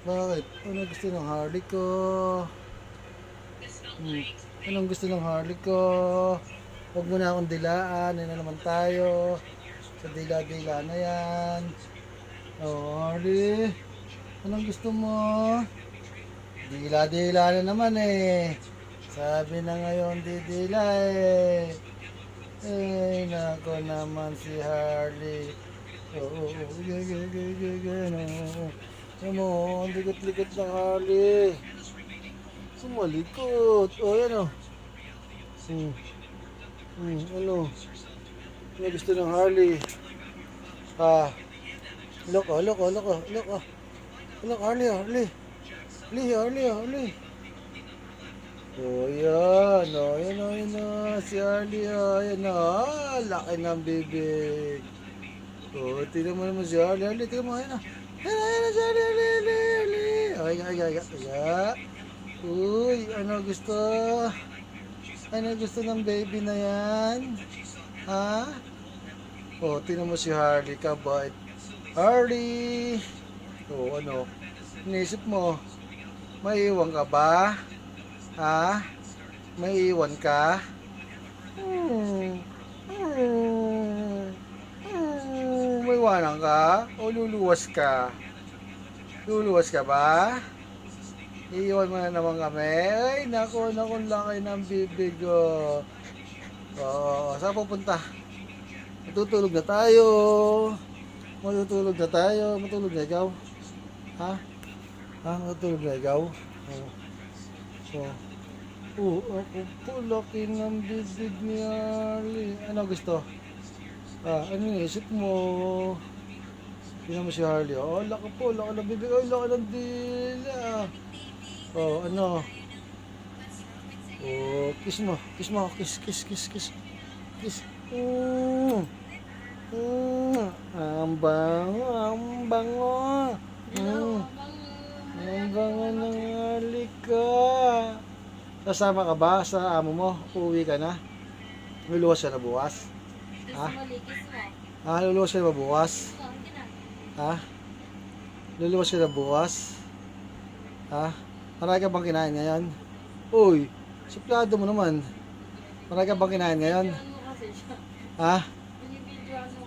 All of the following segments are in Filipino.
Bakit? Ano gusto ng Harley ko? Hmm. Anong gusto ng Harley ko? Huwag mo na akong dilaan. Yan na naman tayo. Sa dila-dila na yan. Oh, Harley. Anong gusto mo? Dila-dila na naman eh. Sabi na ngayon didila eh. Eh, nako naman si Harley. Oo, gano'n. Alam mo, ang likot-likot ng Harley. Sumalikot. O, yan o. Ano? Ano gusto ng Harley? Ah, look, oh, look, oh, look, oh, look, oh. Look, Harley, Harley. Harley. Oh, yan. Oh, yan, oh, yan, oh. Si Harley, oh. Yan, oh. Laki ng bibig. Oh, tignan mo naman si Harley. Harley, tignan mo. Yan, oh. Yan, si Harley, Harley. Ay. Uy, ano gusto? Ano gusto ng baby na yan? Ha? Oh, tignan mo si Harley, kabait. Harley! Oh, ano? Inisip mo, maiiwan ka ba? Ha? Maiiwan ka? May iwanan ka? O luluwas ka? Luluwas ka ba? Iiwan mo na naman kami? Ay, naku, laki ng bibig ko. Oo, saan pupunta? Matutulog na tayo. Matutulog na ikaw. Ha? Matutulog na ikaw? Oo. Ako po, laki ng bibig ni Ali. Ano gusto? Ano inisip mo? Tingnan mo si Harley. Oh, laki ng bibig. Ay, laki ng dila. Oh, ano? Oh, kiss mo. Kiss. Ang bango. Ang bango ng halika. Sasama ka ba sa amo mo? Uuwi ka na? Luluwas ka na bukas? Ha? Luluwas ka na ba bukas? Ha? Luluwas ka na bukas? Ha? Marami ka bang kinain ngayon? Uy, suplado mo naman. Marami ka bang kinain ngayon? Ha?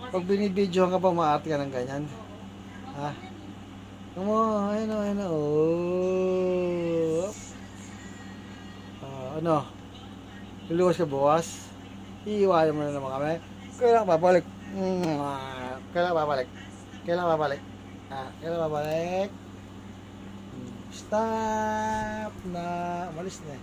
Pag binibidyohan ka pa, maarte ka ng ganyan? Ha? Ayun o. Oh. Ano? Luluwas ka bukas? Iiwanan mo na naman kami? Kailan babalik? Kailan babalik? Stop na. Umalis na.